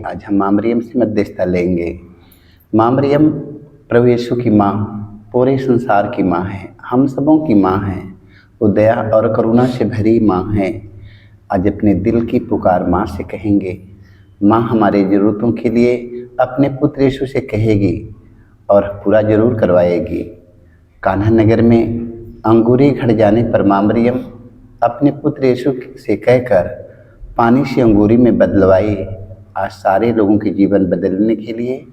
आज हम माँ मरियम से मध्यस्थता लेंगे। माँ मरियम प्रभु यीशु की माँ, पूरे संसार की माँ है, हम सबों की माँ है। वो दया और करुणा से भरी माँ है। आज अपने दिल की पुकार माँ से कहेंगे। माँ हमारे ज़रूरतों के लिए अपने पुत्र यीशु से कहेगी और पूरा जरूर करवाएगी। कान्हा नगर में अंगूरी घट जाने पर माँ मरियम अपने पुत्र यीशु से कहकर पानी से अंगूरी में बदलवाई। आज सारे लोगों के जीवन बदलने के लिए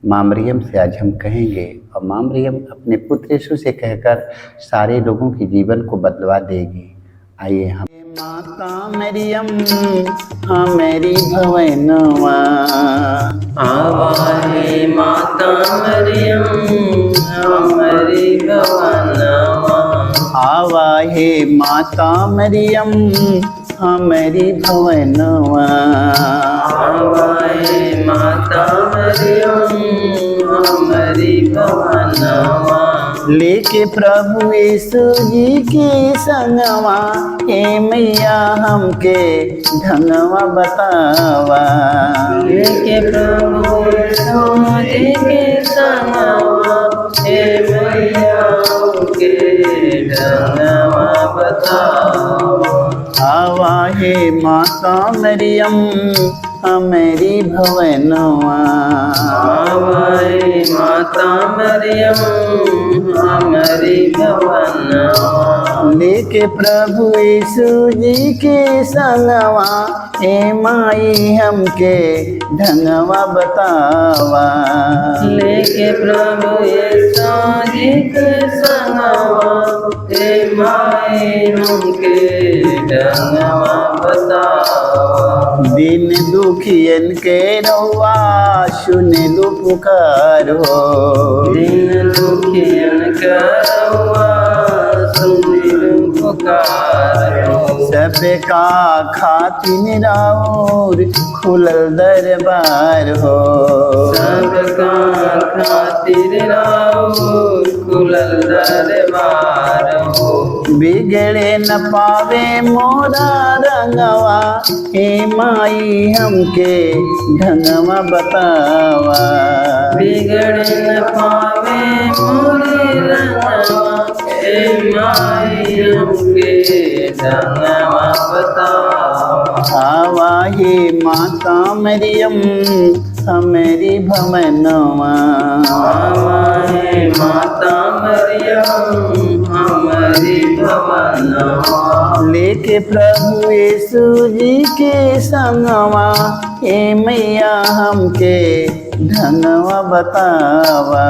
माँ मरियम से आज हम कहेंगे और माँ मरियम अपने पुत्र यीशु से कहकर सारे लोगों के जीवन को बदलवा देगी। आइए हम माता मरियम हाँ मेरी भवनवा, आवाहे माता मरियम हमारी भवनवा, आवा हे माता मरियम हमारी भवनवा, आवाहे माता मरियम हमारी भवनवा, लेके प्रभु यीशु जी के संगवा, हे मैया हमके ढंगवा बतावा, लेके प्रभु यीशु जी के संगवा, हे मैया के ढंगवा बतावा, आवा हे माता मरियम हमारी भवनवा, आवाहे माता मरियम हमारी भवनवा, लेके प्रभु यीशु जी के संगवा, हे माई हमके ढंगवा बतावा, लेके प्रभु यीशु जी के संगवा, हे माई हमके ढंगवा बतावा, दिन दुखियन के रउआ सुन लू पुकार हो, दिन दुखियन करवा सुनिलु पुकारो, सबका खातिन राउर खुलल दरबार हो, सबका खातिर राउर खुलल दरबार हो, बिगड़े न पावे मोरा रंगवा, हे माई हमके ढंगवा बतावा, बिगड़ न पावे मोरे रंगवा, हे माई हमके ढंगवा बतावा, आवा हे माता मरियम हमारी भवनवा, आवाहे माता मरियम हमारी भवनवा, लेके प्रभु यीशु जी के संगवा, हे मैया हमके ढंगवा बतावा,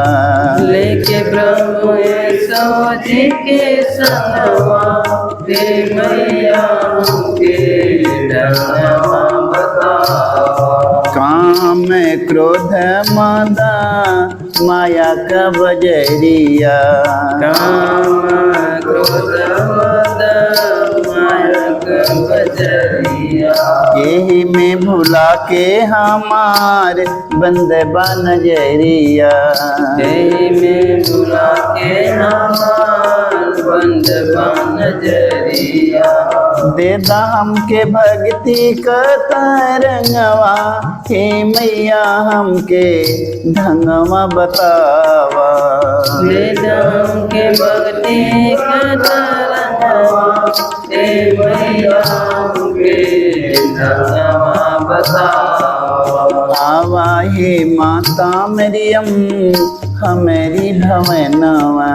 लेके प्रभु यीशु जी के संगवा, हे मैया हमके ढंगवा बतावा, काम क्रोध मादा माया का बजरिया, काम क्रोध मद माया का बजरिया, यही में भुला के हमार बंदबा नजरिया, यही में बुला के हमार बंदबा नजरिया, देदा हमके भक्ति का तरंगवा, हे मैया हमके ढंगवा बतावा, ले दाम के भक्ति कतरंगवा, हे मैया के ढंगवा बतावा, आवा हे माता मरियम हमारी भवनवा,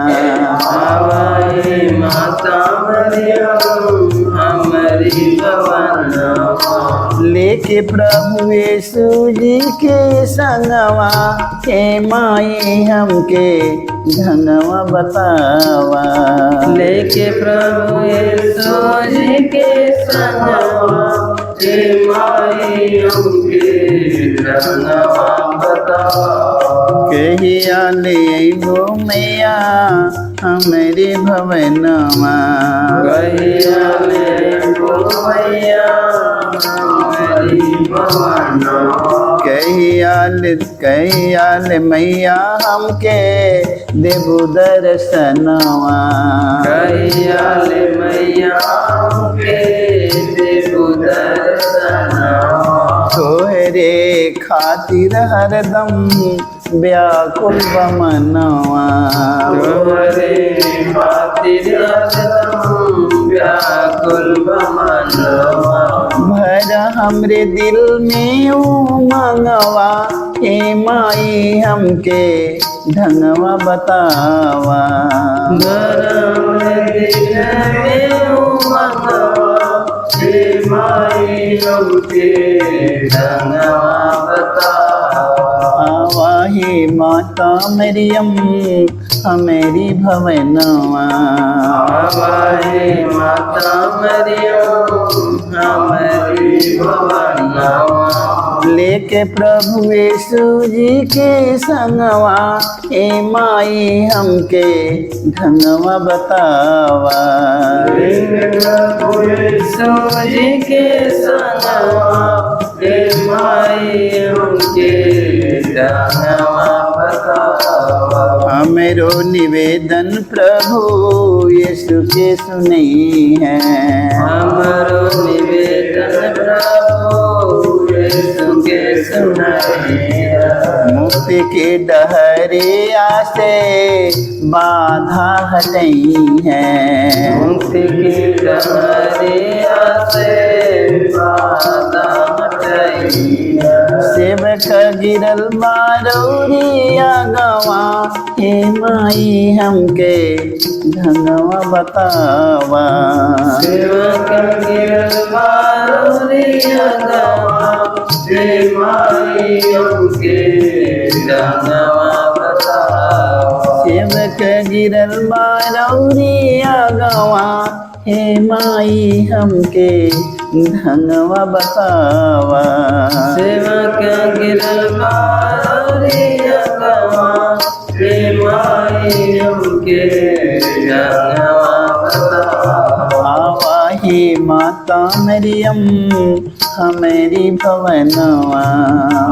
आवाहे माता मरियम हमारी भवनवा, लेके प्रभु यीशु जी के संगवा, हे माई हमके ढंगवा बतावा, लेके प्रभु यीशु जी के संगवा, हे माई हमके ढंगवा बतावा, कहिया ले अइबो मैया हमारे भवनवा, कहिया ले गोवैया हमारी भवनवा, कहिया ले मैया हमके देबू दर्शनवा, कहिया ले मैया हमके देबू दर्शनवा, तोहे तोहरे खातिर हरदम व्याकुल बमनवा तोहरे खातिर हरदम व्याकुल बमनवा भर हमरे दिल में उमंगवा हे माई हमके ढंगवा बतावा धर्म दिल में उमंगवा हे माई हमके ढंगवा बतावा आवा हे माता मरियम हमेरी भवनवा आवाहे माता मरियम हमारी भवनवा लेके प्रभु यीशु जी के संगवा ए माई हमके ढंगवा बतावा सूजी के संगवा हे माई हमके ढंगवा बतावा हमरो निवेदन प्रभु यीशु के सुनी है हमरो निवेदन प्रभु यीशु के सुनाइया मुक्ति के डहरिया से बाधा हटई है मुक्ति की डहरिया से बाधा हटाइया सेवक गिरल मारौरिया गवा हे माई हमके ढंगवा बतावा सेवक गिरल मारौरिया गवा हे माई हमके ढंगवा बतावा सेवक गिरल मारौरिया गवा हे माई हमके ढंगवा बतावा सेवक गिरल मारौरिया गवा हे माई हमके ढंगवा बतावा आवा हे माता मरियम हमेरी भवनवा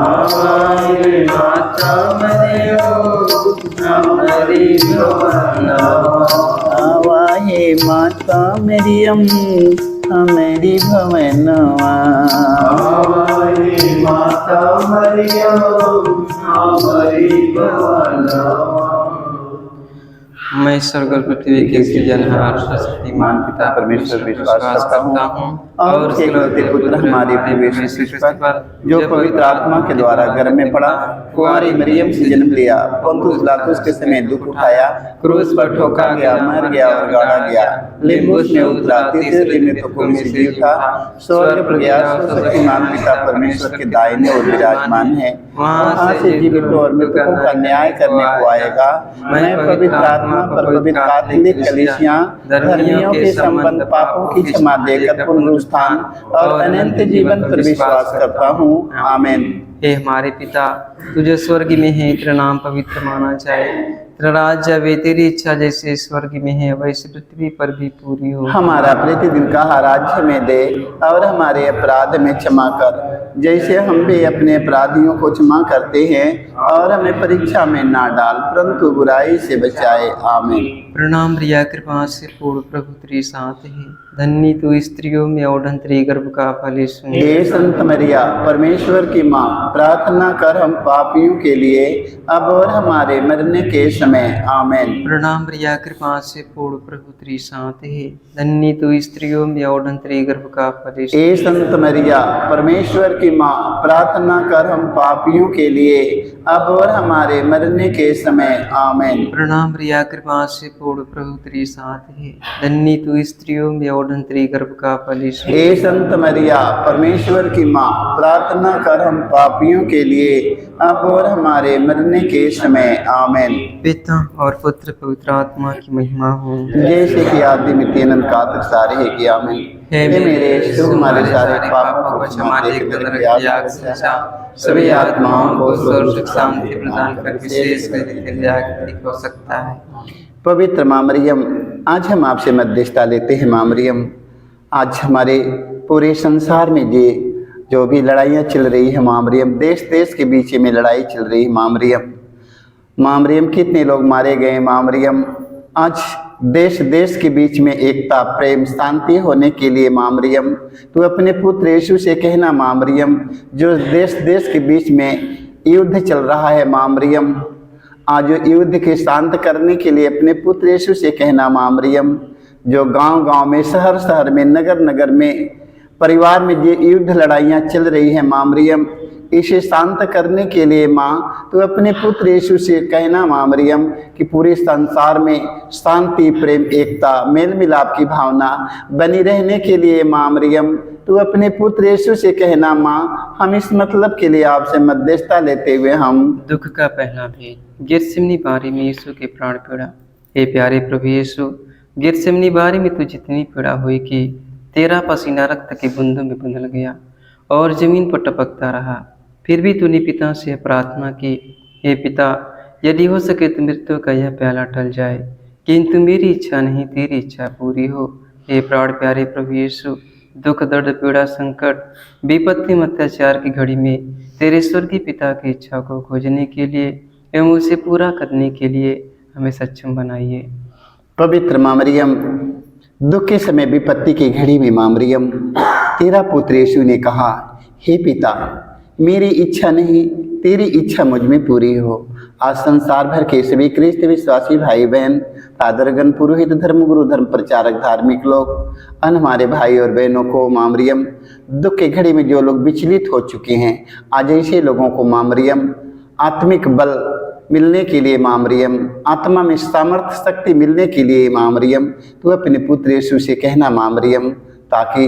आवाहे माता मरियम हमारी भवनवा आवा हे माता मरियम हमेरी भवनवा आवाहे माता मरियम हमारी भवनवा मैं स्वर्ग और पृथ्वी के सृजनहार शक्तिमान पिता परमेश्वर विश्वास करता हूँ और उसके इकलौते पुत्र हमारे प्रभु यीशु क्रिस्त पर जो पवित्र आत्मा के द्वारा गर्भ में पड़ा कुंवारी मरियम से जन्म लिया पुन्तियुस पिलातुस के समय दुख उठाया क्रूस पर ठोका गया मर गया और गाड़ा गया लिम्बुस में उतरा तीसरे दिन में तो भूमि से जी उठा स्वर्ग पर गया शक्तिमान पिता परमेश्वर के दाहिने ओर विराजमान है वहाँ से जीवितों और मृतकों का न्याय करने को आएगा मैं पवित्र आत्मा पर पवित्र कैथोलिक कलीसिया धर्मियों के संबंध पापों की क्षमा देकर पुनरुत्थान और अनंत जीवन पर विश्वास करता हूँ आमीन। हे हमारे पिता तुझे स्वर्ग में है, तेरा नाम पवित्र माना जाए, तेरा राज्य आवे, तेरी इच्छा जैसे स्वर्ग में है वैसे पृथ्वी पर भी पूरी हो। हमारा प्रतिदिन का राज्य में दे और हमारे अपराध में क्षमा कर जैसे हम भी अपने अपराधियों को क्षमा करते हैं और हमें परीक्षा में ना डाल परंतु बुराई से बचाए आमीन। प्रणाम प्रिया कृपा से पूर्ण प्रभु तेरे साथ है, धन्य तू स्त्रियों में और धन्य गर्भ का फल यीशु। हे संत मरिया परमेश्वर की माँ प्रार्थना कर हम पापियों के लिए अब और हमारे मरने के समय आमीन। प्रणाम प्रिया कृपा से पूर्ण प्रभु तेरे साथ है, धन्य तू स्त्रियों में और धन्य गर्भ का फल यीशु। हे संत मरिया परमेश्वर की माँ प्रार्थना कर हम पापियों के लिए अब और हमारे मरने के समय आमीन। प्रणाम प्रिया कृपा से पूर्ण प्रभु तेरे साथ है, धन्य तू स्त्रियों में और धन्य गर्भ का फल यीशु। हे संत मरिया परमेश्वर की माँ प्रार्थना कर हम पापियों के लिए अब और हमारे मरने के समय आमीन। पिता और पुत्र पवित्र आत्मा की महिमा हो, जैसे कि आदि में अनंत काल तक सारे है कि आमीन। हे मेरे यीशु हमारे सारे पापों को क्षमा देकर सभी आत्माओं को स्वर्ग सुख शांति प्रदान कर विशेष हो सकता है। पवित्र माँ मरियम आज हम आपसे मध्यस्थता लेते हैं। माँ मरियम आज हमारे पूरे संसार में जो भी लड़ाइयाँ चल रही है माँ मरियम, देश देश के बीच में लड़ाई चल रही है माँ मरियम। माँ मरियम कितने लोग मारे गए माँ मरियम। आज देश देश के बीच में एकता प्रेम शांति होने के लिए माँ मरियम तू अपने पुत्र यीशु से कहना माँ मरियम, जो देश देश के बीच में युद्ध चल रहा है माँ मरियम, आज युद्ध के शांत करने के लिए अपने पुत्र यीशु से कहना माँ मरियम, जो गांव गांव में शहर शहर में नगर नगर में परिवार में जो युद्ध लड़ाइयाँ चल रही हैं माँ मरियम, इसे शांत करने के लिए माँ तो अपने पुत्र यीशु से कहना माँ मरियम कि पूरे संसार में शांति प्रेम एकता मेल मिलाप की भावना बनी रहने के लिए माँ मरियम तो अपने पुत्र यीशु से कहना माँ, हम इस मतलब के लिए आपसे मध्यस्थता लेते हुए हम दुख का पहला भेद। गिरसिमनी बारी में यीशु के प्राण पीड़ा। हे प्यारे प्रभु यीशु, गिरसिमनी बारी में तू जितनी पीड़ा हुई कि तेरा पसीना रक्त की बूंदों में बदल गया और जमीन पर टपकता रहा, फिर भी तूने पिता से प्रार्थना की, हे पिता, यदि हो सके तो मृत्यु का यह प्याला टल जाए, किंतु मेरी इच्छा नहीं तेरी इच्छा पूरी हो। हे प्राण प्यारे प्रभु यीशु, दुख दर्द पीड़ा संकट विपत्ति में अत्याचार की घड़ी में तेरे स्वर्गीय पिता की इच्छा को खोजने के लिए एवं उसे पूरा करने के लिए हमें सक्षम बनाइए। पवित्र माँ मरियम, दुख के समय विपत्ति की घड़ी में माँ मरियम तेरा पुत्र यीशु ने कहा, हे पिता, मेरी इच्छा नहीं तेरी इच्छा मुझ में पूरी हो। आज संसार भर के सभी ख्रिस्त विश्वासी भाई बहन, फादरगण, पुरोहित, धर्मगुरु, धर्म प्रचारक, धार्मिक लोग, हमारे भाई और बहनों को माँ मरियम, दुख के घड़ी में जो लोग विचलित हो चुके हैं, आज ऐसे लोगों को माँ मरियम आत्मिक बल मिलने के लिए माँ मरियम, आत्मा में सामर्थ्य शक्ति मिलने के लिए माँ मरियम तो अपने पुत्र यीशु से कहना माँ मरियम, ताकि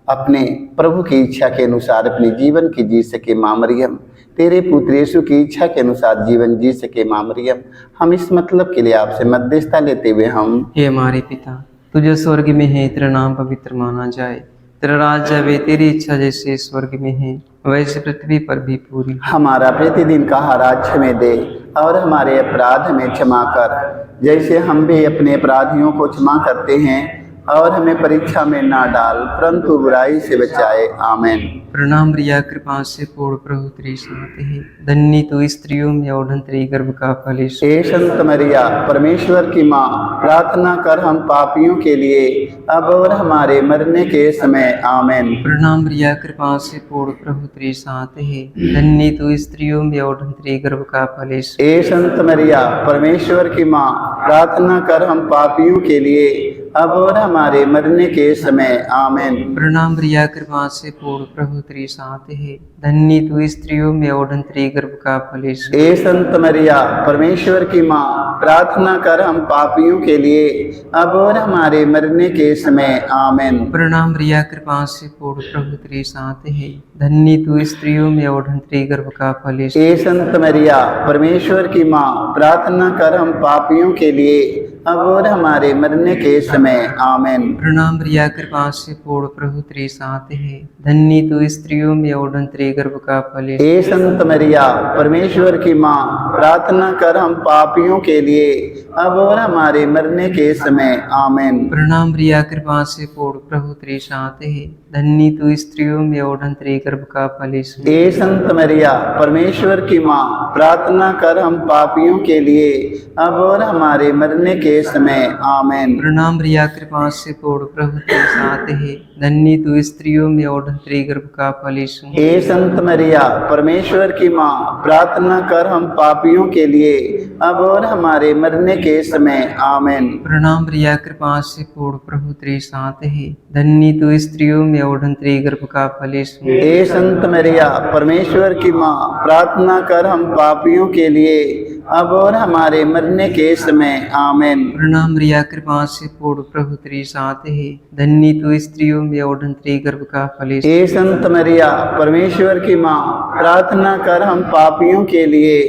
अपने प्रभु की इच्छा के अनुसार अपने जीवन की जी सके माँ मरियम, तेरे पुत्र यीशु की इच्छा के अनुसार जीवन जी सके माँ मरियम। हम इस मतलब के लिए आपसे मध्यस्थता लेते हुए हम हे हमारे पिता, तू जो स्वर्ग में है, तेरा नाम पवित्र माना जाए, तेरा राज्य आवे, तेरी इच्छा जैसे स्वर्ग में है वैसे पृथ्वी पर भी पूरी। हमारा प्रतिदिन का आहार आज हमें दे और हमारे अपराध हमें क्षमा कर, जैसे हम भी अपने अपराधियों को क्षमा करते हैं, और हमें परीक्षा में ना डाल परंतु बुराई से बचाए। आमीन। प्रणाम मरिया, कृपा से पूर्ण प्रभु तेरे साथ है, धन्य तू स्त्रियों में और धन्य तेरे गर्भ का फल यीशु। हे संत मरिया, परमेश्वर की माँ, प्रार्थना कर हम पापियों के लिए अब और हमारे मरने के समय। आमीन। प्रणाम मरिया, कृपा से पूर्ण प्रभु तेरे साथ है, धन्य तू स्त्रियों में और धन्य तेरे गर्भ का फल यीशु। हे संत मरिया, परमेश्वर की माँ, प्रार्थना कर हम पापियों के लिए अब और हमारे मरने के समय। आमीन। प्रणाम मरिया, कृपा से पूर्ण प्रभु तेरे साथ है, धन्य तू स्त्रियों में और धन्य तेरे गर्भ का फल यीशु। हे संत मरिया, परमेश्वर की माँ, प्रार्थना कर हम पापियों के लिए अब और हमारे मरने के समय। आमीन। प्रणाम मरिया, कृपा से पूर्ण प्रभु तेरे साथ है, धन्य तू स्त्रियों में और धन्य तेरे गर्भ का फल यीशु। हे संत मरिया, परमेश्वर की माँ, प्रार्थना कर हम पापियों के लिए अब और हमारे मरने के समय। आमीन। प्रणाम मरिया, कृपा से पूर्ण प्रभु तेरे साथ है, धन्य तू स्त्रियों में और धन्य तेरे गर्भ का फल यीशु। हे संत मरिया, परमेश्वर की माँ, प्रार्थना कर हम पापियों के लिए अब और हमारे मरने के समय। आमीन। प्रणाम मरिया, कृपा से पूर्ण प्रभु तेरे साथ है, धन्य तू स्त्रियों में और धन्य तेरे गर्भ का फल यीशु। हे संत मरिया, परमेश्वर की माँ, प्रार्थना कर हम पापियों के लिए अब और हमारे मरने के समय। आमीन। प्रणाम मरिया, कृपा से पूर्ण प्रभु तेरे साथ है, धन्य तू स्त्रियों में और धन्य तेरे गर्भ का फल यीशु। हे संत मरिया, परमेश्वर की माँ, प्रार्थना कर हम पापियों के लिए अब और हमारे मरने के समय। आमीन। प्रणाम मरिया, कृपा से पूर्ण प्रभु तेरे साथ है, धन्य तू स्त्रियों में और धन्य तेरे गर्भ का फल यीशु। हे संत मरिया, परमेश्वर की माँ, प्रार्थना कर हम पापियों के लिए अब और हमारे मरने के समय। आमीन। प्रणाम मरिया, कृपा से पूर्ण प्रभु तेरे साथ है, धन्य तू स्त्रियों में और धन्य तेरे गर्भ का फल यीशु। हे संत मरिया, परमेश्वर की माँ, प्रार्थना कर हम पापियों के लिए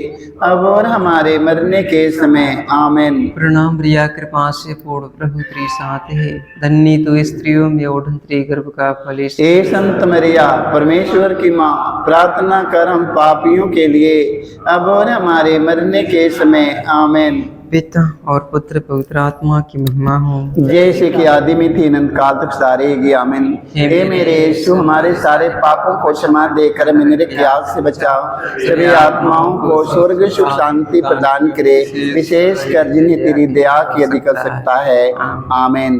अब और हमारे मरने के समय। आमीन। प्रणाम मरिया, कृपा से पूर्ण प्रभु तेरे साथ है, धन्य तू स्त्रियों में और धन्य तेरे गर्भ का फल यीशु। हे संत मरिया, परमेश्वर की माँ, प्रार्थना कर हम पापियों के लिए अब और हमारे मरने के समय। आमीन। पिता और पुत्र पवित्र आत्मा की महिमा हो। जैसे कि आदि में थी अनंत काल तक सारेगी आमीन। हे मेरे यीशु, हमारे सारे पापों को क्षमा देकर हमें नरक की आग से बचाओ। सभी आत्माओं को स्वर्ग सुख शांति प्रदान करे, विशेष कर जिन्हें तेरी दया की अधिक आवश्यकता है। आमीन।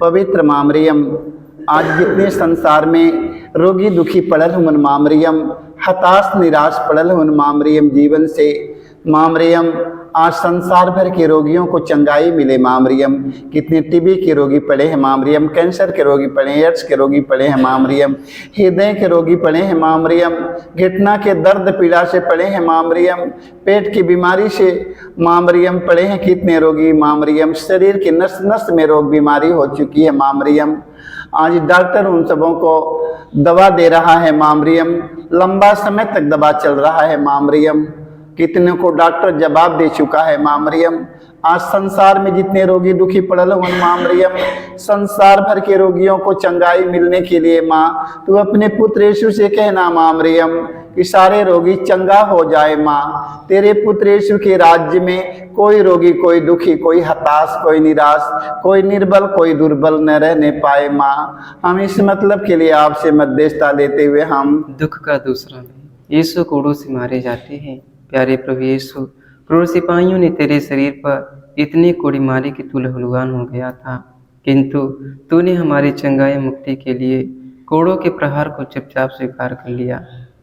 पवित्र माँ मरियम, आज जितने संसार में रोगी दुखी पड़ल हुन माँ मरियम, हताश निराश पड़ल हुन माँ मरियम जीवन से, माँ मरियम आज संसार भर के रोगियों को चंगाई मिले माँ मरियम। कितने टीबी के रोगी पड़े हैं माँ मरियम, कैंसर के रोगी पड़े हैं, एड्स के रोगी पड़े हैं माँ मरियम, हृदय के रोगी पड़े हैं माँ मरियम, घुटना के दर्द पीड़ा से पड़े हैं माँ मरियम, पेट की बीमारी से माँ मरियम पड़े हैं कितने रोगी माँ मरियम, शरीर के नस नस में रोग बीमारी हो चुकी है माँ मरियम। आज डॉक्टर उन सबों को दवा दे रहा है माँ मरियम, लंबा समय तक दवा चल रहा है माँ मरियम, कितने को डॉक्टर जवाब दे चुका है माँ मरियम। आज संसार में जितने रोगी दुखी पड़ल हुए माँ मरियम, संसार भर के रोगियों को चंगाई मिलने के लिए माँ तू अपने पुत्र यीशु से कहना माँ मरियम कि सारे रोगी चंगा हो जाए माँ। तेरे पुत्र यीशु के राज्य में कोई रोगी, कोई दुखी, कोई हताश, कोई निराश, कोई निर्बल, कोई दुर्बल न रहने पाए माँ। हम इस मतलब के लिए आपसे मध्यस्थता लेते हुए हम दुख का दूसरा यीशु कोड़ों से मारे जाते हैं। प्यारे प्रभु यीशु, क्रूर सिपाहियों ने तेरे शरीर पर इतनी कोड़ी मारी कि तू लहूलुहान हो गया था, किंतु तूने हमारी चंगाई मुक्ति के लिए कोड़ों के प्रहार को चुपचाप स्वीकार कर लिया।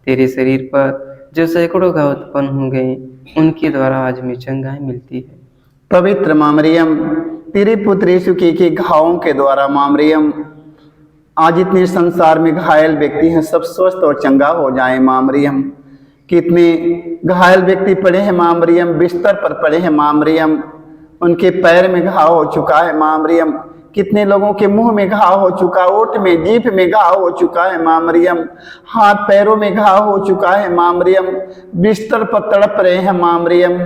तेरे शरीर पर जो सैकड़ों घाव उत्पन्न हो गए, उनके द्वारा आज हमें चंगाई मिलती है। पवित्र माँ मरियम, तेरे पुत्र यीशु के घावों के द्वारा माँ मरियम आज इतने संसार में घायल व्यक्ति हैं, सब स्वस्थ और चंगा हो जाए माँ मरियम। कितने घायल व्यक्ति पड़े हैं माँ मरियम, बिस्तर पर पड़े हैं माँ मरियम, उनके पैर में घाव हो चुका है माँ मरियम, कितने लोगों के मुंह में घाव हो चुका, ओठ में, जीभ में घाव हो चुका है माँ मरियम, हाथ पैरों में घाव हो चुका है माँ मरियम, बिस्तर पर तड़प रहे हैं माँ मरियम।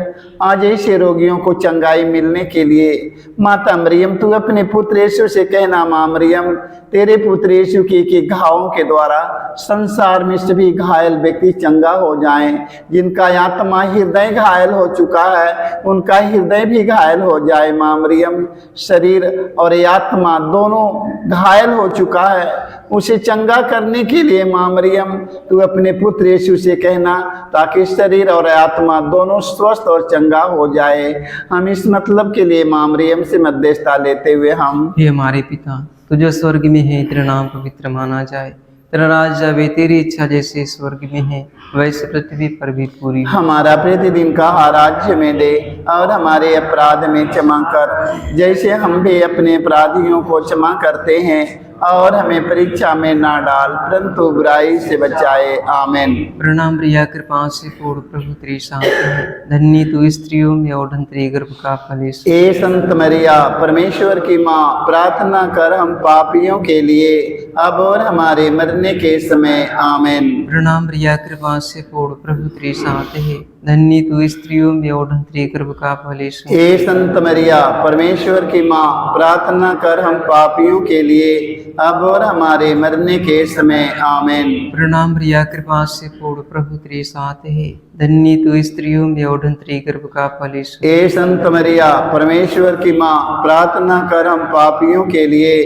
आज ऐसे रोगियों को चंगाई मिलने के लिए माता मरियम तू अपने पुत्र यीशु से कहना माँ मरियम, तेरे पुत्र यीशु के घावों के द्वारा संसार में सभी घायल व्यक्ति चंगा हो जाएं। जिनका आत्मा हृदय घायल हो चुका है, उनका हृदय भी घायल हो जाए माँ मरियम। शरीर और आत्मा दोनों घायल हो चुका है, उसे चंगा करने के लिए माँ मरियम तू अपने पुत्र यीशु से कहना, ताकि शरीर और आत्मा दोनों स्वस्थ और चंगा हो जाए। हम इस मतलब के लिए माँ मरियम से मध्यस्थता लेते हुए हम हे हमारे पिता, तू जो स्वर्ग में है, तेरा नाम पवित्र माना जाए, तेरा राज्य आवे, तेरी इच्छा जैसे स्वर्ग में है वैसे पृथ्वी पर भी पूरी हो। हमारा प्रतिदिन का राज्य में दे, और हमारे अपराध में क्षमा कर, जैसे हम भी अपने अपराधियों को क्षमा करते हैं, और हमें परीक्षा में ना डाल, परंतु बुराई से बचाए। आमीन। प्रणाम प्रिया, कृपा से पूर्ण प्रभु तेरी शांति है, धन्य तू स्त्रियों में और धन तेरे गर्भ का फल यीशु। ए संत मरिया, परमेश्वर की माँ, प्रार्थना कर हम पापियों के लिए, अब और हमारे मरने के समय। आमीन। प्रणाम प्रिया, कृपा से पूर्ण प्रभु तेरी शांति है, धन्य तू स्त्रियों में और धन तेरे गर्भ का फल यीशु। ए संत मरिया, परमेश्वर की माँ, प्रार्थना कर हम पापियों के लिए, अब और हमारे मरने के समय। आमीन। प्रणाम प्रिया, कृपा से पूर्ण प्रभु तेरी शांति है, धन्य तू स्त्रियों में और धन तेरे गर्भ का फल यीशु। ए संत मरिया, परमेश्वर की माँ, प्रार्थना कर हम पापियों के लिए,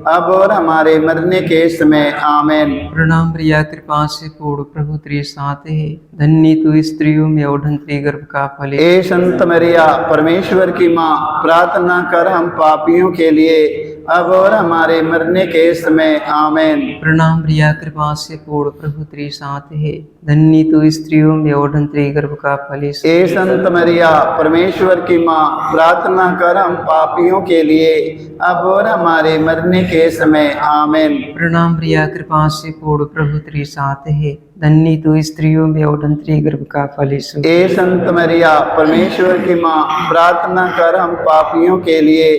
अब और हमारे मरने के समय। आमीन। प्रणाम प्रिया, कृपा से पूर्ण प्रभु तेरी शांति है, धन्य तू स्त्रियों में और धन तेरे गर्भ का फल यीशु। ए संत मरिया, परमेश्वर की माँ, प्रार्थना कर हम पापियों के लिए, अब और हमारे मरने के समय। आमीन। प्रणाम प्रिया, कृपा से पूर्ण प्रभु तेरी शांति है, धन्य तू स्त्रियों में और धन तेरे गर्भ का फल यीशु। ए संत मरिया, परमेश्वर की माँ, प्रार्थना कर हम पापियों के लिए, अब और हमारे मरने के समय। आमीन। प्रणाम प्रिया, कृपा से पूर्ण प्रभु तेरी शांति है, धन्य तू स्त्रियों में और धन तेरे गर्भ का फल यीशु। ए संत मरिया, परमेश्वर की माँ, प्रार्थना कर हम पापियों के लिए,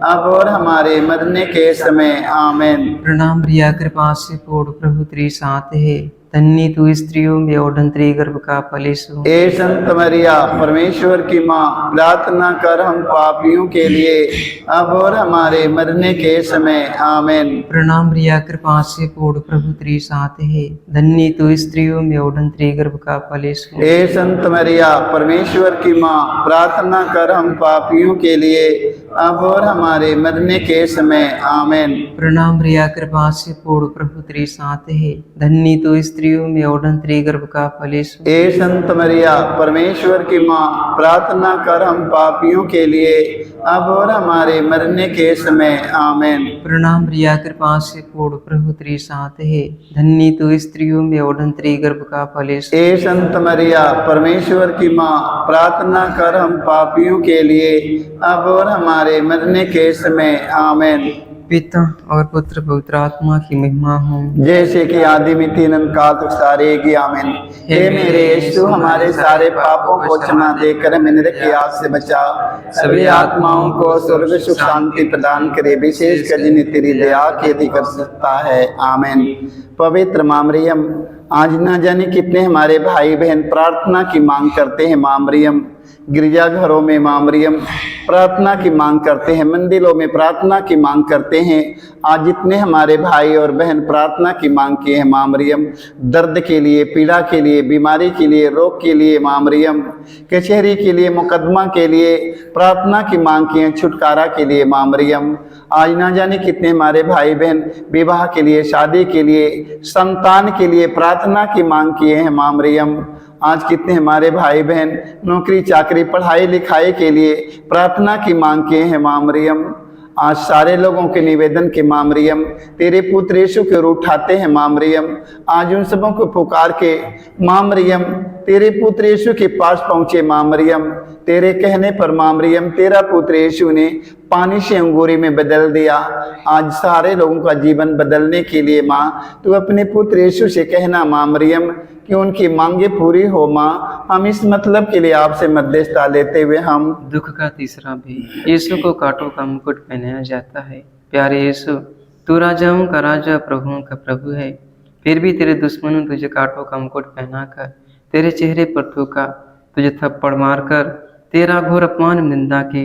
अब और हमारे मरने के समय। आमीन। प्रणाम प्रिया, कृपा से पूर्ण प्रभु तेरी शांति है, धन्य तू स्त्रियों में और धन्य गर्भ का फल यीशु। ए संत मरिया परमेश्वर की माँ, प्रार्थना कर हम पापियों के लिए अब और हमारे मरने के समय, आमीन। प्रणाम मरिया, कृपा से पूर्ण, प्रभु तेरे साथ है, धन्य तू स्त्रियों में और धन्य गर्भ का फल यीशु। ए संत मरिया परमेश्वर की माँ, प्रार्थना कर हम पापियों के लिए अब और हमारे मरने के समय, आमीन। प्रणाम मरिया, कृपा से पूर्ण, प्रभु तेरे साथ है, धन्य तू स्त्रियों में और धन्य गर्भ का फल यीशु। ए संत मरिया परमेश्वर की माँ, प्रार्थना कर हम पापियों के लिए अब और हमारे मरने के समय, आमीन। प्रणाम मरिया, कृपा से पूर्ण, प्रभु तेरे साथ है, धन्य तू स्त्रियों में और धन्य गर्भ का फल यीशु। ए संत मरिया परमेश्वर की माँ, प्रार्थना कर हम पापियों के लिए अब और हमारे मरने के समय, आमीन। पिता और पुत्र पवित्र आत्मा की महिमा हो, जैसे कि आदि में थी अनंत काल तक सारे की, आमीन। हे मेरे यीशु, हमारे सारे पापों को क्षमा देकर हमें नरक की आग से बचा, सभी आत्माओं को स्वर्ग सुख शांति प्रदान करे, विशेष कर जिन्हें तेरी दया की अधिक आवश्यकता है, आमीन। पवित्र माँ मरियम, आज न जाने कितने हमारे भाई बहन प्रार्थना की मांग करते हैं। माँ मरियम, गिरजाघरों में माँ मरियम प्रार्थना की मांग करते हैं, मंदिरों में प्रार्थना की मांग करते हैं। आज जितने हमारे भाई और बहन प्रार्थना की मांग किए हैं माँ मरियम, दर्द के लिए, पीड़ा के लिए, बीमारी के लिए, रोग के लिए माँ मरियम, कचहरी के लिए, मुकदमा के लिए प्रार्थना की मांग किए हैं, छुटकारा के लिए माँ मरियम। आज ना जाने कितने हमारे भाई बहन विवाह के लिए, शादी के लिए, संतान के लिए प्रार्थना की मांग किए हैं माँ मरियम। आज कितने हमारे भाई बहन नौकरी चाकरी पढ़ाई लिखाई के लिए प्रार्थना की मांग किए हैं माँ मरियम। आज सारे लोगों के निवेदन के माँ मरियम, तेरे पुत्र यीशु के रूप उठाते हैं माँ मरियम। आज उन सबों को पुकार के माँ मरियम तेरे पुत्र यीशु के पास पहुँचे माँ मरियम। तेरे कहने पर माँ मरियम तेरा पुत्र यीशु ने पानी से अंगूरी में बदल दिया। आज सारे लोगों का जीवन बदलने के लिए माँ तू अपने पुत्र यीशु से कहना माँ मरियम कि उनकी मांगे पूरी हो माँ। हम इस मतलब के लिए आपसे मध्यस्थता लेते हुए हम दुख का तीसरा भी, यीशु को कांटों का मुकुट पहनाया जाता है। प्यारे यीशु, तू राजाओं का राजा, प्रभुओं का प्रभु है, फिर भी तेरे दुश्मनों तुझे कांटों का मुकुट पहनाकर तेरे चेहरे पर थूका, तुझे थप्पड़ मारकर तेरा घोर अपमान निंदा की।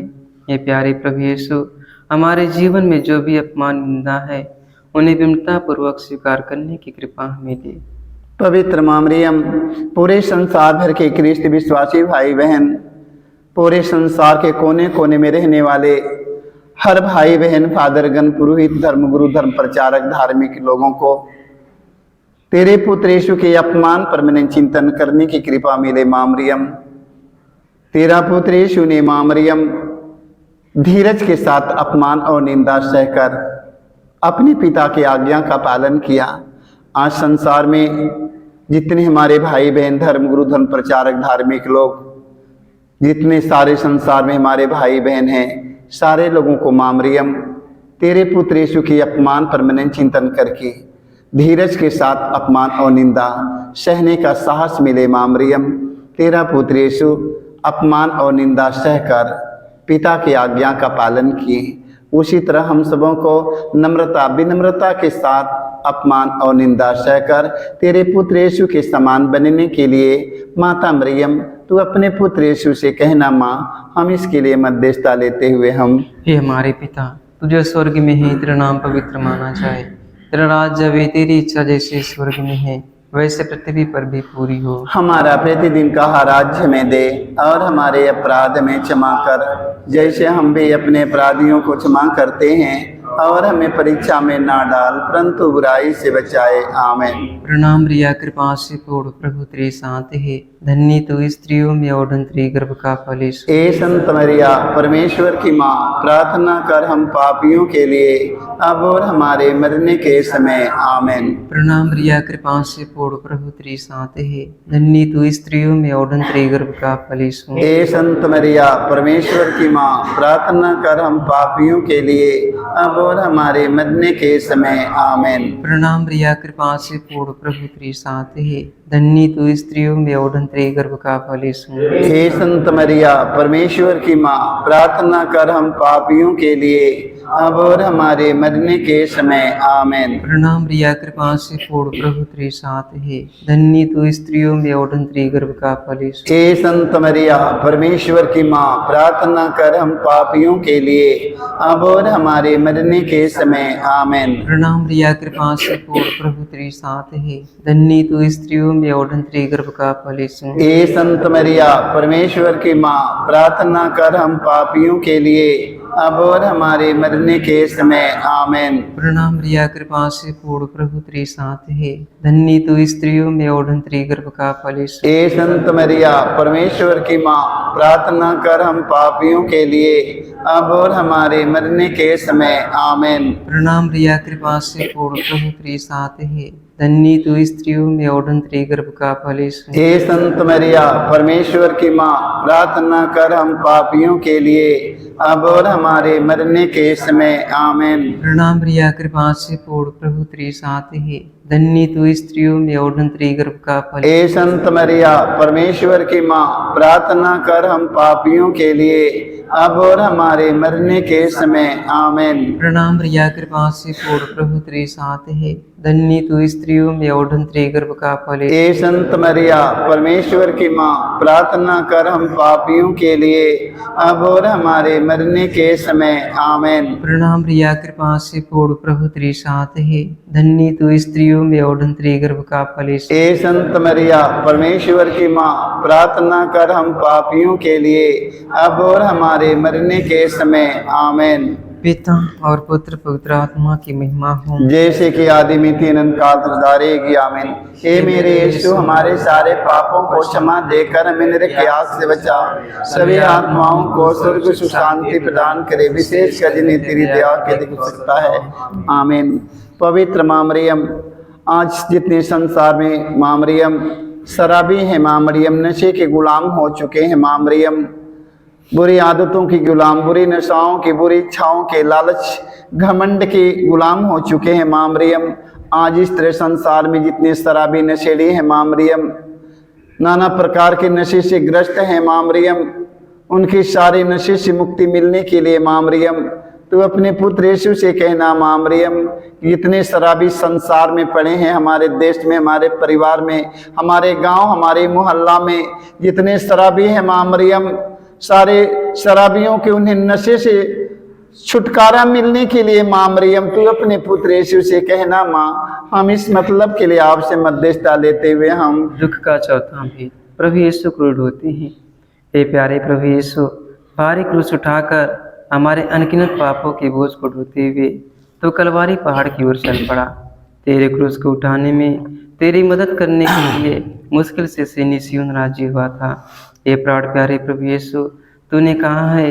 ये प्यारे प्रभु यीशु, हमारे जीवन में जो भी अपमान निंदा है उन्हें विनम्रता पूर्वक स्वीकार करने की कृपा हमें दे। पवित्र माँ मरियम, पूरे संसार भर के ख्रिस्त विश्वासी भाई बहन, पूरे संसार के कोने कोने में रहने वाले हर भाई बहन, फादरगण, पुरोहित, धर्मगुरु, धर्म प्रचारक, धार्मिक लोगों को तेरे पुत्र यीशु के अपमान पर मैंने चिंतन करने की कृपा मिले माँ मरियम। तेरा पुत्र यीशु ने माँ मरियम धीरज के साथ अपमान और निंदा सहकर अपने पिता की आज्ञा का पालन किया। आज संसार में जितने हमारे भाई बहन, धर्मगुरु, धर्म प्रचारक, धार्मिक लोग, जितने सारे संसार में हमारे भाई बहन हैं, सारे लोगों को माँ मरियम तेरे पुत्र यीशु के अपमान पर मनन चिंतन करके धीरज के साथ अपमान और निंदा सहने का साहस मिले माँ मरियम। तेरा पुत्र यीशु अपमान और निंदा सहकर पिता की आज्ञा का पालन किए, उसी तरह हम सबों को नम्रता विनम्रता के साथ अपमान और निंदा सहकर तेरे पुत्र यीशु के समान बनने के लिए माता मरियम तू अपने पुत्र यीशु से कहना माँ। हम इसके लिए मध्यस्थता लेते हुए हम हे हमारे पिता, तुझे स्वर्ग में है, तेरा नाम पवित्र माना जाए, तेरा राज्य आवे, तेरी इच्छा जैसे स्वर्ग में है वैसे पृथ्वी पर भी पूरी हो। हमारा प्रतिदिन का आहार हमें दे और हमारे अपराध में क्षमा कर, जैसे हम भी अपने अपराधियों को क्षमा करते हैं, और हमें परीक्षा में ना डाल परंतु बुराई से बचाए, आमीन। प्रणाम मरिया, कृपा से पूर्ण, प्रभु तेरे साथ है, धन्य तू स्त्रियों में और धन्य गर्भ का फल यीशु। ए संत मरिया परमेश्वर की माँ, प्रार्थना कर हम पापियों के लिए अब और हमारे मरने के समय, आमीन। प्रणाम मरिया, कृपा से पूर्ण, प्रभु तेरे साथ है, धन्य तू स्त्रियों में और धन्य गर्भ का फल यीशु। ए संत मरिया परमेश्वर की माँ, प्रार्थना कर हम पापियों के लिए अब और हमारे मरने के समय आमीन। प्रणाम रिया, कृपा से पूर्ण, प्रभु तेरे साथ है, धन्य तू स्त्रियों में और धन्य तेरे गर्भ का फल यीशु। हे संत मरिया, परमेश्वर की माँ, प्रार्थना कर हम पापियों के लिए अब और हमारे मरने के समय आमीन। प्रणाम रिया, कृपा से पूर्ण, प्रभु तेरे साथ है, धन्य तू स्त्रियों में और धन्य तेरे गर्भ का फल यीशु। हे संत मरिया, परमेश्वर की माँ, प्रार्थना कर हम पापियों के लिए अब और हमारे मरने के समय आमीन। प्रणाम रिया, कृपा से पूर्ण, प्रभु तेरे साथ है, धन्य तू स्त्रियों में और धन्य तेरे गर्भ का फल यीशु। हे संत मरिया, परमेश्वर की माँ, प्रार्थना कर हम पापियों के लिए अब और हमारे मरने के समय आमीन। प्रणाम रिया, कृपा से पूर्ण, प्रभु तेरे साथ है, धन्य तू स्त्रियों में और धन्य तेरे गर्भ का फल यीशु। हे संत मरिया, परमेश्वर की माँ, प्रार्थना कर हम पापियों के लिए अब और हमारे मरने के समय आमीन। प्रणाम रिया, कृपा से पूर्ण, प्रभु तेरे साथ है, धन्य तू स्त्रियों में और धन्य तेरे गर्भ का फल यीशु। हे संत मरिया, परमेश्वर की माँ, प्रार्थना कर हम पापियों के लिए अब और हमारे मरने के समय आमीन। प्रणाम रिया, कृपा से पूर्ण, प्रभु तेरे साथ है, धन्य तू स्त्रियों में और धन्य तेरे गर्भ का फल। हे संत मरिया, परमेश्वर की माँ, प्रार्थना कर हम पापियों के लिए अब और हमारे मरने के समय आमीन। प्रणाम रिया, कृपा से पूर्ण, प्रभु तेरे साथ है, धन्य तू स्त्रियों में और धन्य तेरे गर्भ का फल। हे संत मरिया, परमेश्वर की माँ, प्रार्थना कर हम पापियों के लिए अब और हमारे मरने के समय आमीन। प्रणाम रिया, कृपा से पूर्ण, प्रभु तेरे साथ है, धन्य तू स्त्रियों में और धन्य तेरे गर्भ का फल यीशु। हे संत मरिया, परमेश्वर की माँ, प्रार्थना कर हम पापियों के लिए अब और हमारे मरने के समय आमीन। पिता और पुत्र पवित्र आत्मा की महिमा हो, जैसे कि आदि में थी अनंत काल तक धारेगी आमीन। हे मेरे यीशु, हमारे सारे पापों को क्षमा देकर हमें नरक की आग से बचा, सभी आत्माओं को स्वर्ग सुख शांति प्रदान करे, विशेष कर जिन्हें तेरी दया की अधिक आवश्यकता है आमीन। पवित्र माँ मरियम, आज जितने संसार में माँ मरियम शराबी है, माँ मरियम नशे के गुलाम हो चुके हैं, माँ मरियम बुरी आदतों की गुलाम, बुरी नशाओं की, बुरी इच्छाओं के, लालच घमंड के गुलाम हो चुके हैं, माँ मरियम आज इस तरह संसार में जितने शराबी नशेड़ी हैं, माँ मरियम नाना प्रकार के नशे से ग्रस्त हैं, माँ मरियम उनके सारे नशे से मुक्ति मिलने के लिए माँ मरियम तो अपने पुत्र यीशु से कहना, माँ मरियम जितने शराबी संसार में पड़े हैं, हमारे देश में, हमारे परिवार में, हमारे गांव, हमारे मोहल्ला में जितने शराबी हैं, माँ मरियम सारे शराबियों के उन्हें नशे से छुटकारा मिलने के लिए माँ मरियम तू अपने पुत्र यीशु से कहना, माँ हम इस मतलब के लिए आपसे मध्यस्थता लेते हुए हम दुख का चौथा भेद। प्रभु यीशु क्रूर होते हैं। हे प्यारे प्रभु यीशु, भारी क्रूस उठाकर हमारे अनगिनत पापों के बोझ को ढोते हुए तो कलवारी पहाड़ की ओर चल पड़ा। तेरे क्रूस को उठाने में तेरी मदद करने के लिए मुश्किल से सैनी सिय्योन राजी हुआ था। हे प्राण प्यारे प्रभु यीशु, तूने कहा है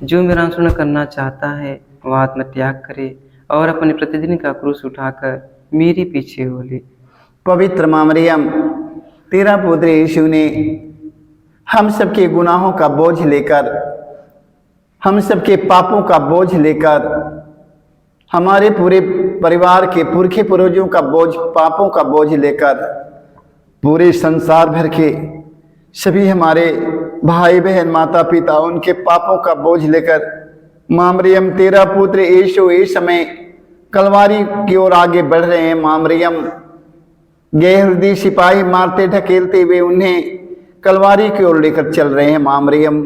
जो मेरा अनुसरण करना चाहता है वह आत्मत्याग करे और अपने प्रतिदिन का क्रूस उठाकर मेरे पीछे हो ले। पवित्र माँ मरियम, तेरा पुत्र यीशु ने हम सबके गुनाहों का बोझ लेकर, हम सबके पापों का बोझ लेकर, हमारे पूरे परिवार के पुरखे पूर्वजों का बोझ, पापों का बोझ लेकर, पूरे संसार भर के सभी हमारे भाई बहन माता पिता उनके पापों का बोझ लेकर माँ मरियम तेरा पुत्र यीशु इस समय कलवारी की ओर आगे बढ़ रहे हैं। माँ मरियम गैरहृदय सिपाही मारते ढकेलते हुए उन्हें कलवारी की ओर लेकर चल रहे हैं। माँ मरियम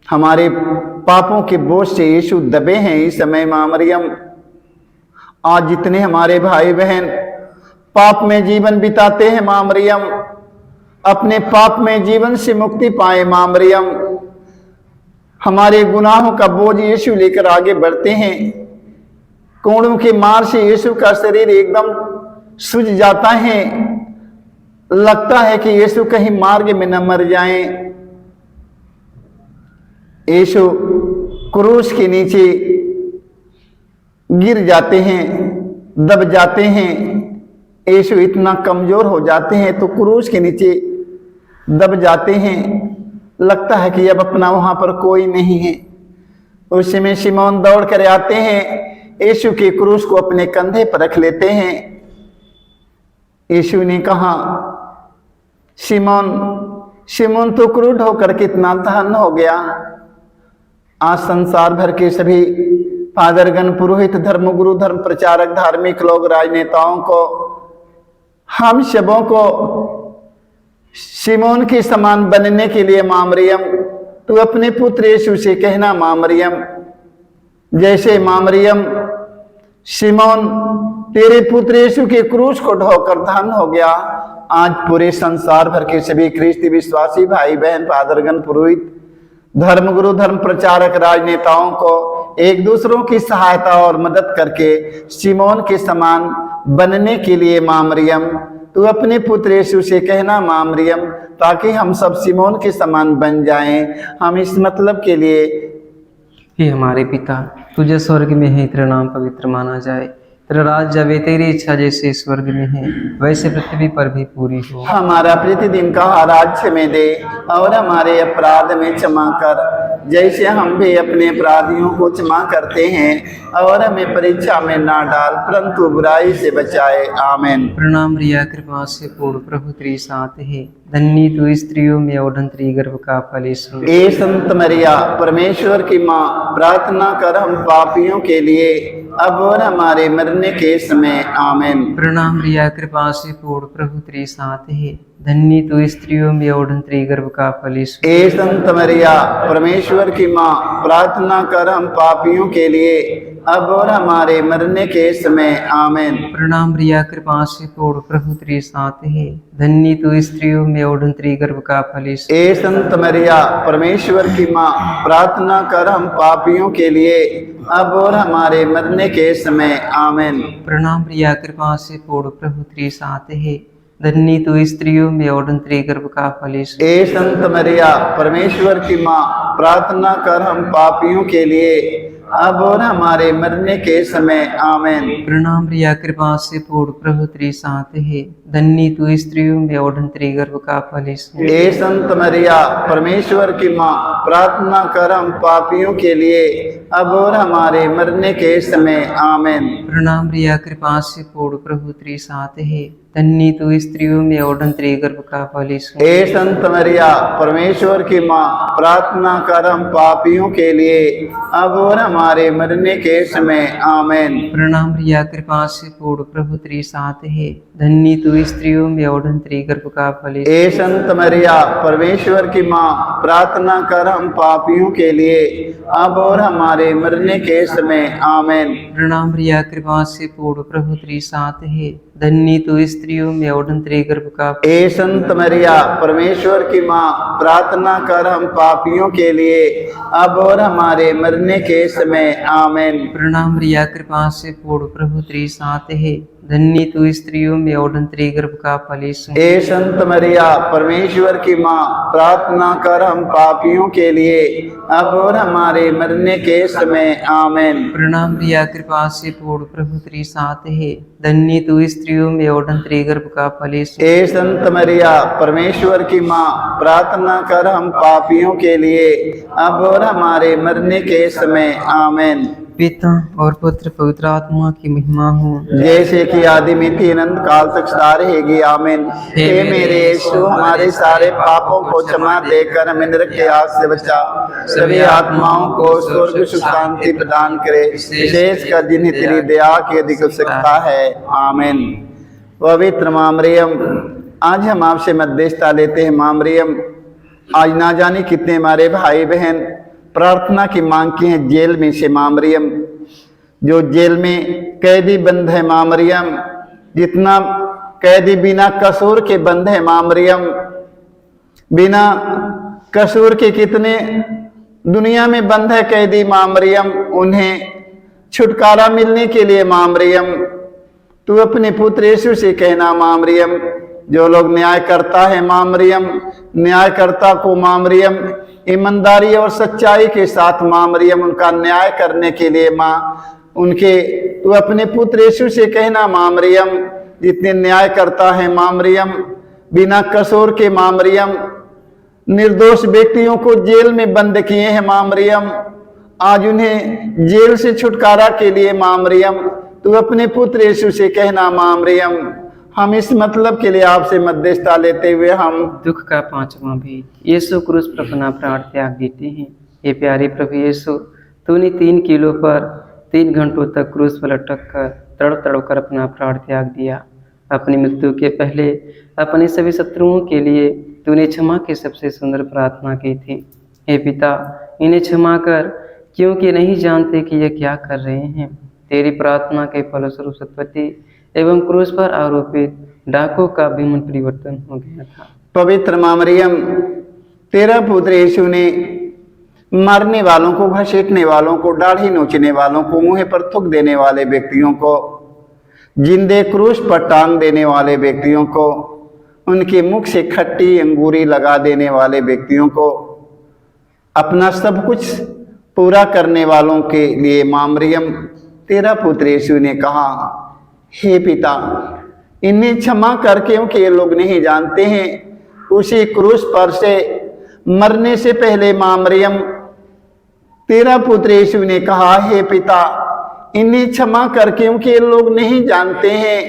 हमारे पापों के बोझ से यीशु दबे हैं इस समय। माँ मरियम आज जितने हमारे भाई बहन पाप में जीवन बिताते हैं, माँ मरियम अपने पाप में जीवन से मुक्ति पाए। माँ मरियम हमारे गुनाहों का बोझ यीशु लेकर आगे बढ़ते हैं। कोड़ों के मार से यीशु का शरीर एकदम सूझ जाता है, लगता है कि यीशु कहीं मार्ग में न मर जाएं। यीशु क्रूस के नीचे गिर जाते हैं, दब जाते हैं। यीशु इतना कमजोर हो जाते हैं तो क्रूस के नीचे दब जाते हैं, लगता है कि अब अपना वहां पर कोई नहीं है। उस समय शिमोन दौड़ कर आते हैं, यीशु के क्रूस को अपने कंधे पर रख लेते हैं। यीशु ने कहा, शिमोन शिमोन तो क्रूर होकर कितना धन हो गया। आज संसार भर के सभी फादरगण, पुरोहित, धर्मगुरु, धर्म प्रचारक, धार्मिक लोग, राजनेताओं को, हम सबों को शिमोन के समान बनने के लिए मां मरियम तू अपने पुत्र यीशु से कहना, मां मरियम, जैसे मां मरियम शिमोन तेरे पुत्र यीशु के क्रूस को ढोकर धन हो गया, आज पूरे संसार भर के सभी ख्रिस्ती विश्वासी भाई बहन, फादरगण, पुरोहित, धर्मगुरु, धर्म प्रचारक, राजनेताओं को एक दूसरों की सहायता और मदद करके शिमोन के समान बनने के लिए मां मरियम तू अपने पुत्र यीशु से कहना, मां मरियम, ताकि हम सब शिमोन के समान बन जाएं। हम इस मतलब के लिए, हे हमारे पिता, तुझे स्वर्ग में है, तेरा नाम पवित्र माना जाए, तेरा राज्य आवे, तेरी इच्छा जैसे स्वर्ग में है वैसे पृथ्वी पर भी पूरी हो। हमारा प्रतिदिन का आहार आज हमें दे और हमारे अपराध में क्षमा कर, जैसे हम भी अपने अपराधियों को क्षमा करते हैं, और हमें परीक्षा में ना डाल परंतु बुराई से बचाए। आमीन। प्रणाम रिया, कृपा से पूर्ण, प्रभु तेरे साथ है, धन्य तू स्त्रियों में और धन्य गर्भ का फल यीशु। ए संत मरिया, परमेश्वर की माँ, प्रार्थना कर हम पापियों के लिए अब और हमारे मरने के समय। आमीन। प्रणाम रिया, कृपा से पूर्ण, प्रभु तेरे साथ है, धन्य तू स्त्रियों में और धन्य गर्भ का फल यीशु। ए संत मरिया, परमेश्वर की माँ, प्रार्थना कर हम पापियों के लिए अब और हमारे मरने के समय। आमीन। प्रणाम रिया, कृपा से पूर्ण, प्रभु तेरे साथ है, धन्य तू स्त्रियों में और धन्य गर्भ का फल यीशु। ए संत मरिया, परमेश्वर की माँ, प्रार्थना कर हम पापियों के लिए अब और हमारे मरने के समय। आमीन। प्रणाम रिया, कृपा से पूर्ण, प्रभु तेरे साथ है, धन्य तू स्त्रियों में और धन्य गर्भ का फल यीशु। ए संत मरिया, परमेश्वर की माँ, प्रार्थना कर हम पापियों के लिए अब और हमारे मरने के समय। आमीन। प्रणाम रिया, कृपा से पूर्ण, प्रभु तेरे साथ है, धन्य तू स्त्रियों में और धन्य गर्भ का फल यीशु। ए संत मरिया, परमेश्वर की माँ, प्रार्थना कर हम पापियों के लिए अब और हमारे मरने के समय। आमीन। प्रणाम रिया, कृपा से पूर्ण, प्रभु तेरे साथ है, धन्य तू स्त्रियों में और धन्य गर्भ का फल यीशु। ए संत मरिया, परमेश्वर की माँ, प्रार्थना कर हम पापियों के लिए अब और हमारे मरने के समय। आमीन। प्रणाम रिया, कृपा से पूर्ण, प्रभु तेरे साथ है, धन्य तू स्त्रियों में और धन्य गर्भ का फल यीशु। ए संत मरिया, परमेश्वर की माँ, प्रार्थना कर हम पापियों के लिए अब और हमारे मरने के समय। आमीन। प्रणाम रिया, कृपा से पूर्ण, प्रभु तेरे साथ है, धन्य तू स्त्रियों में और धन्य गर्भ का। ए संत मरिया, परमेश्वर की माँ, प्रार्थना कर हम पापियों के लिए अब और हमारे मरने के समय। आमीन। प्रणाम रिया, कृपा से पूर्ण, प्रभु तेरे साथ है, धन्य तू स्त्रियों में और धन्य गर्भ का फल यीशु। ए संत मरिया, परमेश्वर की माँ, प्रार्थना कर हम पापियों के लिए अब और हमारे मरने के समय। आमीन। प्रणाम रिया, कृपा से पूर्ण, प्रभु तेरे साथ है, धन्य तू स्त्रियों में और धन्य गर्भ का फल यीशु। ए संत मरिया, परमेश्वर की माँ, प्रार्थना कर हम पापियों के लिए अब और हमारे मरने के समय। आमीन। पिता और पुत्र पवित्र आत्मा की महिमा हो, जैसे कि आदि में थी अनंत काल तक सदा रहेगी। आमीन। हे मेरे यीशु, हमारे सारे पापों को क्षमा देकर हमें नरक के आग से बचा, सभी आत्माओं को स्वर्ग सुख शांति प्रदान करे, विशेष कर जिन्हें तेरी दया की अधिक आवश्यकता है। आमीन। पवित्र मां मरियम, आज हम आपसे मध्यस्थता लेते हैं। मां मरियम, आज ना जाने कितने हमारे भाई बहन प्रार्थना की मांग की है जेल में से। मां मरियम, जो जेल में कैदी बंद है, मां मरियम, जितना कैदी बिना कसूर के बंद है, मां मरियम, बिना कसूर के कितने दुनिया में बंद है कैदी, मां मरियम, उन्हें छुटकारा मिलने के लिए मां मरियम तू अपने पुत्र यीशु से कहना। मां मरियम, जो लोग न्याय करता है, मां मरियम, न्यायकर्ता को मां मरियम ईमानदारी और सच्चाई के साथ मां मरियम उनका न्याय करने के लिए मां उनके तू अपने पुत्र यीशु से कहना। मां मरियम, जितने न्याय करता है मां मरियम, बिना कसूर के मां मरियम निर्दोष व्यक्तियों को जेल में बंद किए हैं मां मरियम, आज उन्हें जेल से छुटकारा के लिए माँ मरियम तू अपने पुत्र यीशु से कहना, माँ मरियम हम इस मतलब के लिए आपसे मध्यस्थता लेते हुए हम दुख का पांचवा भेद। यीशु क्रूस पर अपना प्राण त्याग देते हैं। ये प्यारे प्रभु यीशु, तूने 3 किलो पर 3 घंटों तक क्रूस पर लटक कर तड़प तड़प कर अपना प्राण त्याग दिया। अपनी मृत्यु के पहले अपने सभी शत्रुओं के लिए तूने क्षमा की सबसे सुंदर प्रार्थना की थी। हे पिता, इन्हें क्षमा कर, क्योंकि नहीं जानते कि ये क्या कर रहे हैं। तेरी प्रार्थना के फलस्वरूप सतपति एवं क्रूस पर आरोपित डाकुओं का भी मन परिवर्तन हो गया था। पवित्र माँ मरियम, तेरा पुत्र यीशु ने मारने वालों को, घसीटने वालों को, दाढ़ी नोचने वालों को, मुंह पर थूक देने वाले व्यक्तियों को, जिंदे क्रूस पर टांग देने वाले व्यक्तियों को, उनके मुख से खट्टी अंगूरी लगा देने वाले व्यक्तियों को, अपना सब कुछ पूरा करने वालों के लिए माँ मरियम तेरा पुत्र यीशु ने कहा, हे पिता इन्हें क्षमा कर, क्योंकि ये लोग नहीं जानते हैं। उसी क्रूस पर से मरने से पहले माँ मरियम तेरा पुत्र यीशु ने कहा, हे पिता इन्हें क्षमा कर, क्योंकि ये लोग नहीं जानते हैं।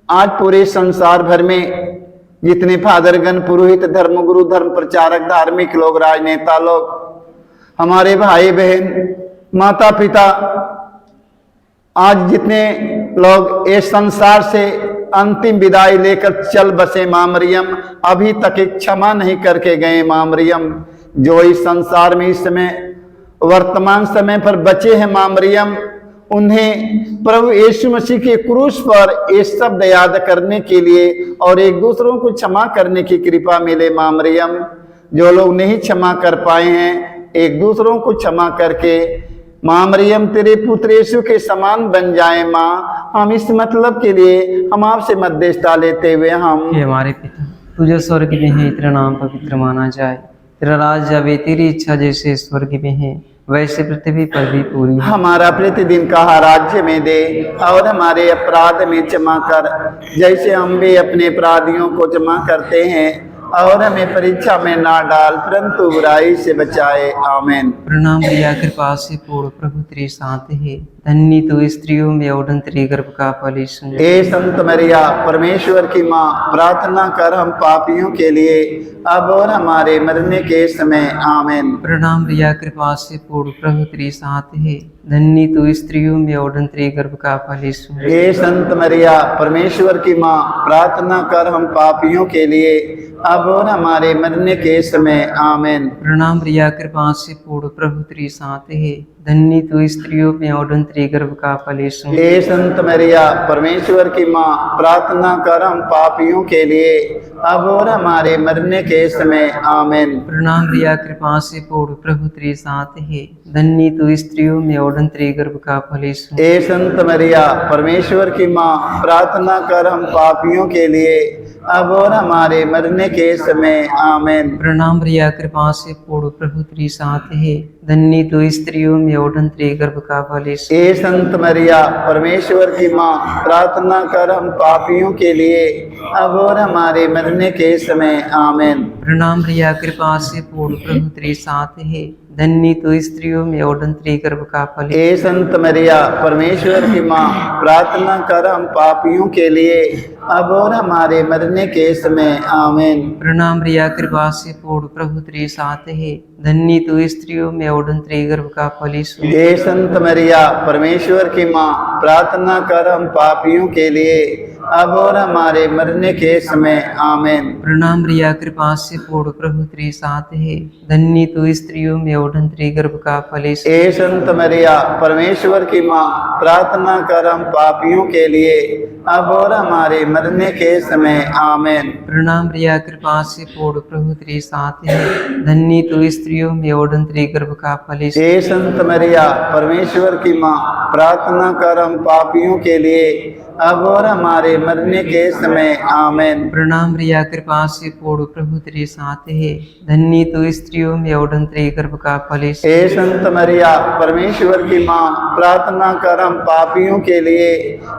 आज पूरे संसार भर में जितने फादरगण, पुरोहित, धर्मगुरु, धर्म प्रचारक, धार्मिक लोग, राजनेता लोग, हमारे भाई बहन, माता पिता, आज जितने लोग इस संसार से अंतिम विदाई लेकर चल बसे माँ मरियम, अभी तक एक क्षमा नहीं करके गए माँ मरियम। जो इस संसार में इस समय वर्तमान समय पर बचे हैं माँ मरियम, उन्हें प्रभु यीशु मसीह के क्रूस पर ये शब्द याद करने के लिए और एक दूसरों को क्षमा करने की कृपा मिले माँ मरियम। जो लोग नहीं क्षमा कर पाए हैं, एक दूसरों को क्षमा करके माँ मरियम तेरे पुत्र यीशु के समान बन जाए। माँ, हम इस मतलब के लिए हम आपसे मध्यस्थता लेते हुए हम हे हमारे पिता, तू जो स्वर्ग में है, तेरा नाम पवित्र माना जाए, तेरा राज आवे, तेरी इच्छा जैसे स्वर्ग में है वैसे पृथ्वी पर भी पूरी हो। हमारा प्रतिदिन का राज्य में दे और हमारे अपराध में क्षमा कर, जैसे हम भी अपने अपराधियों को क्षमा करते हैं, और हमें परीक्षा में ना डाल परंतु बुराई से बचाए। आमीन। प्रणाम रिया, कृपा से पूर्ण, प्रभु तेरे साथ है, धन्य तू स्त्रियों में और तेरे गर्भ का फल यीशु। हे संत मरिया, परमेश्वर की माँ, प्रार्थना कर हम पापियों के लिए अब और हमारे मरने के समय। आमीन। प्रणाम रिया, कृपा से पूर्ण, प्रभु तेरे साथ है, धन्य तू स्त्रियों में और तेरे गर्भ का फल यीशु। हे संत मरिया, परमेश्वर की माँ, प्रार्थना कर हम पापियों के लिए अब और हमारे मरने के समय। आमीन। प्रणाम रिया, कृपा से पूर्ण, प्रभु तेरे साथ है, धन्य तू स्त्रियों में और तेरे गर्भ का फल यीशु। हे संत मरिया, परमेश्वर की माँ, प्रार्थना कर हम पापियों के लिए अब और हमारे मरने के समय। आमीन। प्रणाम रिया, कृपा से पूर्ण, प्रभु तेरे साथ है, धन्य तू स्त्रियों में और तेरे गर्भ का फल यीशु। हे संत मरिया, परमेश्वर की माँ, प्रार्थना कर हम पापियों के लिए अब और हमारे मरने के समय। आमीन। प्रणाम रिया, कृपा से पूर्ण, प्रभु तेरे साथ है, धन्य तू स्त्रियों में और तेरे गर्भ का फल यीशु। हे संत मरिया, परमेश्वर की माँ, प्रार्थना कर हम पापियों के लिए अब और हमारे मरने के समय। आमीन। प्रणाम रिया, कृपा से पूर्ण, प्रभु तेरे साथ है, धन्य तू स्त्रियों में और तेरे गर्भ का फल। हे संत मरिया, परमेश्वर की माँ, प्रार्थना कर हम पापियों के लिए अब और हमारे मरने के समय। आमीन। प्रणाम रिया, कृपा से पूर्ण, प्रभु तेरे साथ है, धन्य तू स्त्रियों में और तेरे गर्भ का फल यीशु। हे संत मरिया, परमेश्वर की माँ, प्रार्थना कर हम पापियों के लिए अब और हमारे मरने के समय। आमीन। प्रणाम रिया, कृपा से पूर्ण, प्रभु तेरे साथ है, धन्य तू स्त्रियों में और तेरे गर्भ का फल यीशु। हे संत मरिया, परमेश्वर की माँ, प्रार्थना कर हम पापियों के लिए अब और हमारे मरने के समय। आमीन। प्रणाम रिया, कृपा से पूर्ण, प्रभु तेरे साथ है, धन्य तू स्त्रियों में और तेरे गर्भ का फल यीशु। हे संत मरिया, परमेश्वर की माँ, प्रार्थना कर हम पापियों के लिए अब और हमारे मरने के समय। आमीन। प्रणाम रिया, कृपा से पूर्ण, प्रभु तेरे साथ है, धन्य तू स्त्रियों में और तेरे गर्भ का फल यीशु। हे संत मरिया, परमेश्वर की माँ, प्रार्थना कर हम पापियों के लिए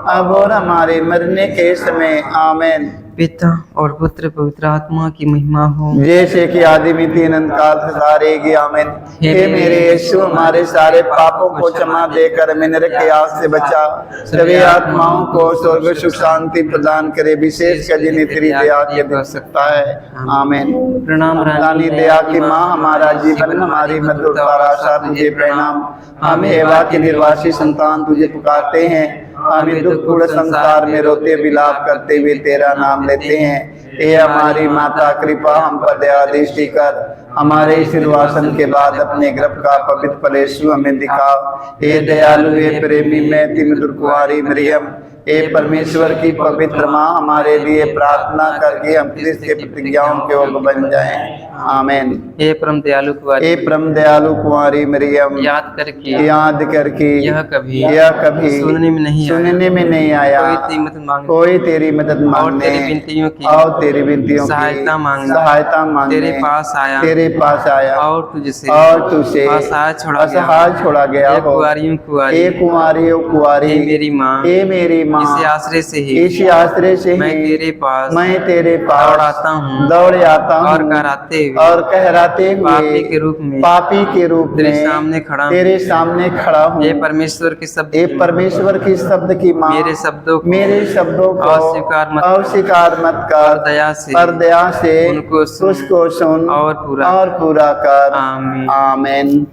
अब और हमारे हमारे मरने के समय आमीन। पिता और पुत्र पवित्र आत्मा की महिमा हो। जैसे कि आदि में तीन अनंत काल से सारेगी आमीन। हे मेरे यीशु, हमारे सारे पापों को क्षमा देकर हमें नरक के आग से बचा, सभी आत्माओं को स्वर्ग सुख शांति प्रदान करे, विशेष कर जिन्हें तेरी दया के दे सकता है आमीन। प्रणाम रानी दया की माँ, हमारा जीवन हमारी मधुर आशा तुझे प्रणाम। हम एवा के निर्वासी संतान तुझे पुकारते हैं, हमें दुखपूर्ण संसार में रोते विलाप करते हुए तेरा नाम लेते हैं। हे हमारी माता, कृपा हम पर दया दृष्टि कर, हमारे इस निर्वासन के बाद अपने गर्भ का पवित्र फल यीशु हमें दिखाओ। हे दयालु, हे प्रेमी में मधुर कुंवारी मरियम, हे परमेश्वर की पवित्र माँ, हमारे लिए प्रार्थना करके हम क्रिस्त के प्रतिज्ञाओं के योग्य बन जाएं आमीन। हे परम दयालु कुंवारी, हे परम दयालु कुंवारी मरियम, याद करके यह कभी सुनने में नहीं आया कोई तेरी मदद मांगने और तेरी विनतियों की सहायता मांगने तेरे पास आया और तुझसे असहाय छोड़ा गया हो। हे कुंवारियों कुंवारी, हे मेरी माँ, इसी आश्रय से ही मैं तेरे पास दौड़ आता हूँ और कहराते हुए पापी के रूप में तेरे सामने खड़ा हूँ। हे परमेश्वर की शब्द की माँ, मेरे शब्दों को अस्वीकार मत कर, पर दया से उसको सुन और पूरा कर आमीन।